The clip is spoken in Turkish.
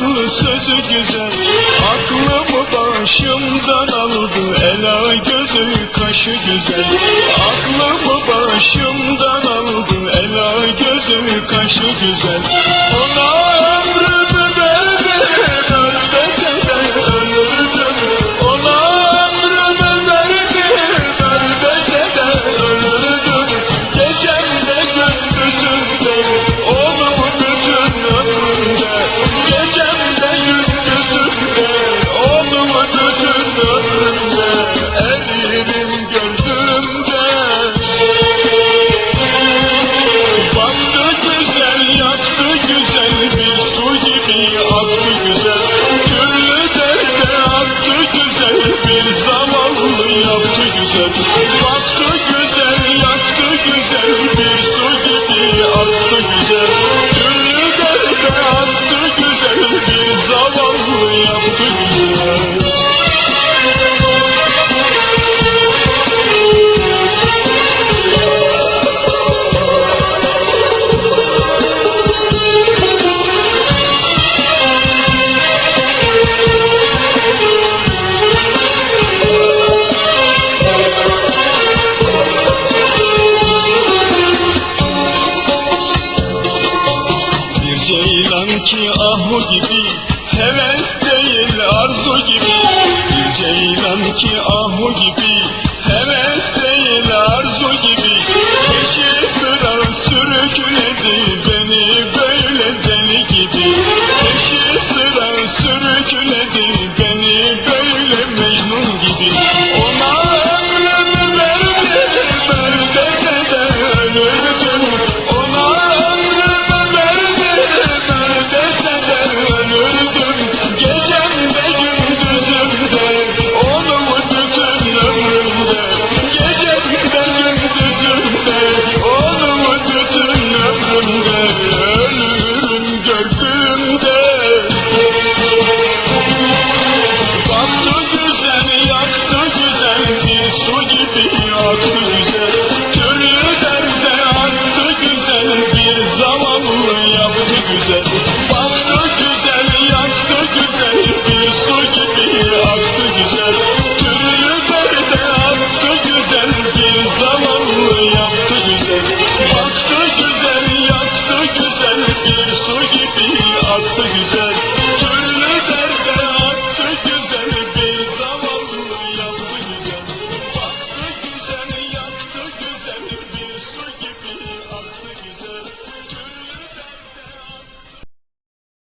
aklı sözü güzel. Aklımı başımdan aldı, ela gözü kaşı güzel. Aklımı başımdan aldı, ela gözü kaşı güzel. Ona ömrümü verdim, öl dese de ölürdüm. Ona ömrümü verdim, öl dese de ölürdüm. Gecemde gündüzümde, onu bütün ömrümde. Gecemde gündüzümde, onu bütün ömrümde. Eririm gördüğümde. Baktı güzel, yaktı güzel, bir su gibi aktı güzel. Türlü derde attı güzel, bir zavallı yaptı güzel. Baktı güzel, yaktı güzel, bir su gibi aktı güzel. Türlü derde attı güzel, bir zavallı yaptı güzel. Ceylan ki ahu gibi, heves değil arzu gibi. Bir ceylan ki ahu gibi, heves değil arzu gibi. Peşi sıra sürükledi